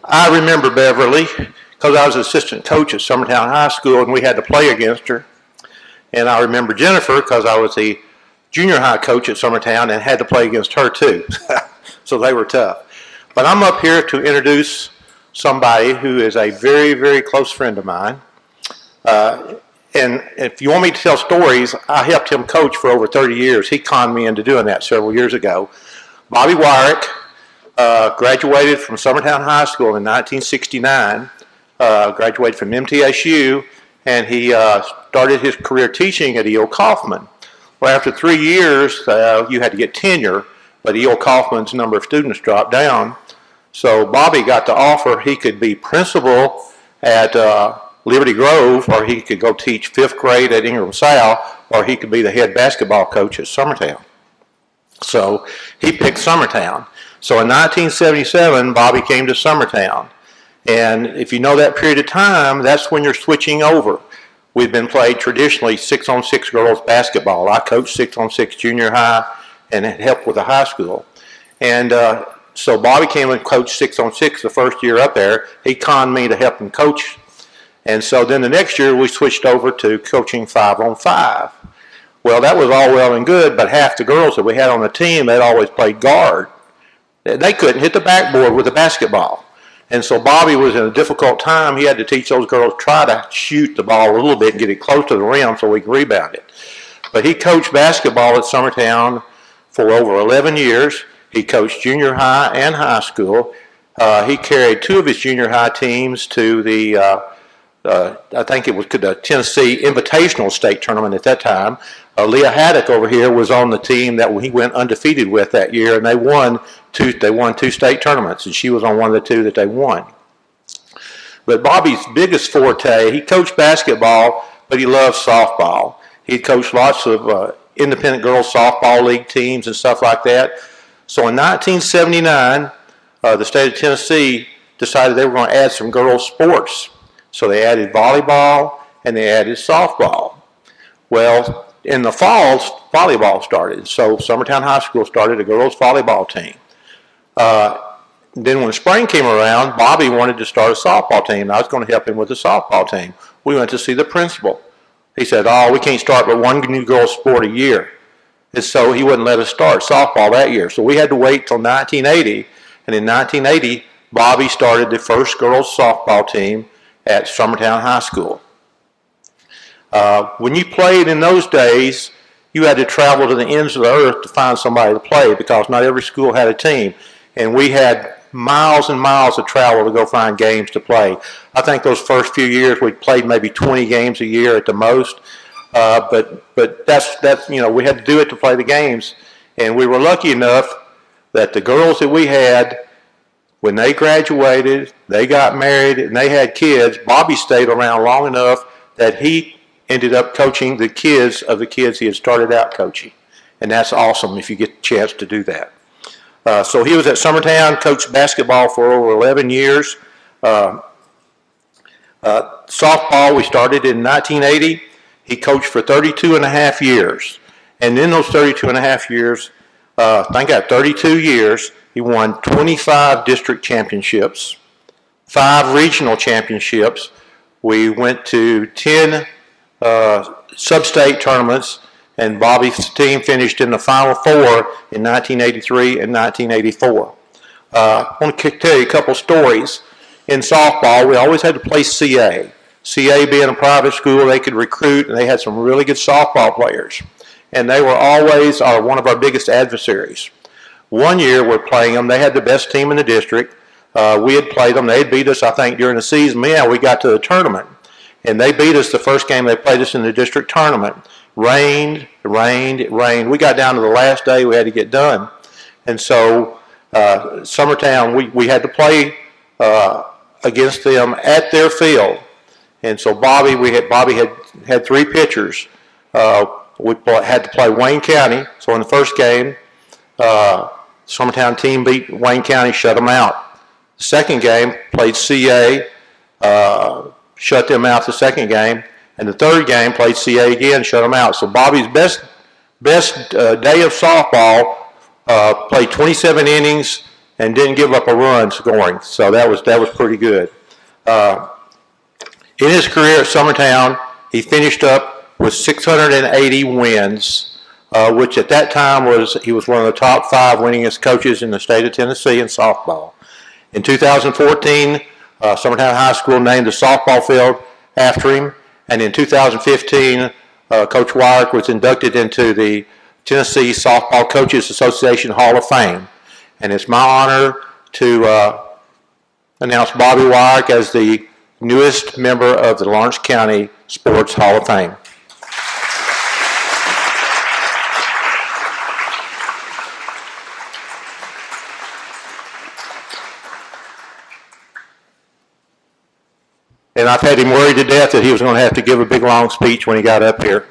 I remember Beverly because I was assistant coach at Summertown High School and we had to play against her. And I remember Jennifer because I was the junior high coach at Summertown and had to play against her too. So they were tough. But I'm up here to introduce somebody who is a very, very close friend of mine. And if you want me to tell stories, I helped him coach for over 30 years. He conned me into doing that several years ago. Bobby Wyrick graduated from Summertown High School in 1969, graduated from MTSU, and he started his career teaching at E.O. Kaufman. Well, after 3 years, you had to get tenure, but E.O. Kaufman's number of students dropped down. So Bobby got the offer he could be principal at Liberty Grove, or he could go teach 5th grade at Ingram South, or he could be the head basketball coach at Summertown. So he picked Summertown. So in 1977, Bobby came to Summertown. And if you know that period of time, that's when you're switching over. We've been played traditionally 6-on-6 girls basketball. I coached 6-on-6 junior high and helped with the high school. And so Bobby came and coached 6-on-6 the first year up there. He conned me to help him coach. And so then the next year we switched over to coaching 5-on-5. Well, that was all well and good, but half the girls that we had on the team, they'd always played guard. They couldn't hit the backboard with a basketball. And so Bobby was in a difficult time. He had to teach those girls try to shoot the ball a little bit and get it close to the rim so we could rebound it. But he coached basketball at Summertown for over 11 years. He coached junior high and high school. He carried 2 of his junior high teams to the, I think it was the Tennessee Invitational State Tournament at that time. Leah Haddock over here was on the team that he went undefeated with that year, and they won 2 state tournaments, and she was on one of the 2 that they won. But Bobby's biggest forte, he coached basketball, but he loved softball. He coached lots of independent girls softball league teams and stuff like that. So in 1979, the state of Tennessee decided they were going to add some girls' sports. So they added volleyball and they added softball. Well, in the falls, volleyball started. So Summertown High School started a girls' volleyball team. Then when spring came around, Bobby wanted to start a softball team. I was going to help him with the softball team. We went to see the principal. He said, oh, we can't start but one new girls' sport a year. And so he wouldn't let us start softball that year. So we had to wait till 1980. And in 1980, Bobby started the first girls' softball team at Summertown High School. When you played in those days, you had to travel to the ends of the earth to find somebody to play because not every school had a team. And we had miles and miles of travel to go find games to play. I think those first few years we played maybe 20 games a year at the most. But that's you know, we had to do it to play the games. And we were lucky enough that the girls that we had, when they graduated, they got married, and they had kids, Bobby stayed around long enough that he ended up coaching the kids of the kids he had started out coaching. And that's awesome if you get the chance to do that. So he was at Summertown, coached basketball for over 11 years. Softball, we started in 1980. He coached for 32 and a half years. And in those 32 and a half years, I think at 32 years, he won 25 district championships, 5 regional championships. We went to 10 sub-state tournaments, and Bobby's team finished in the Final Four in 1983 and 1984. I want to tell you a couple stories. In softball, we always had to play CA. CA being a private school, they could recruit, and they had some really good softball players. And they were always one of our biggest adversaries. One year we're playing them. They had the best team in the district. We had played them. They had beat us, I think, during the season. Yeah, we got to the tournament. And they beat us the first game they played us in the district tournament. Rained. We got down to the last day we had to get done. And so Summertown, we had to play against them at their field. And so Bobby had 3 pitchers. We had to play Wayne County. So in the first game, Summertown team beat Wayne County, shut them out. The second game, played CA, shut them out the second game. And the third game, played CA again, shut them out. So Bobby's best day of softball, played 27 innings, and didn't give up a run scoring. So that was pretty good. In his career at Summertown, he finished up with 680 wins, which at that time he was one of the top 5 winningest coaches in the state of Tennessee in softball. In 2014, Summertown High School named the softball field after him, and in 2015, Coach Wyrick was inducted into the Tennessee Softball Coaches Association Hall of Fame. And it's my honor to announce Bobby Wyrick as the newest member of the Lawrence County Sports Hall of Fame. And I've had him worried to death that he was going to have to give a big long speech when he got up here.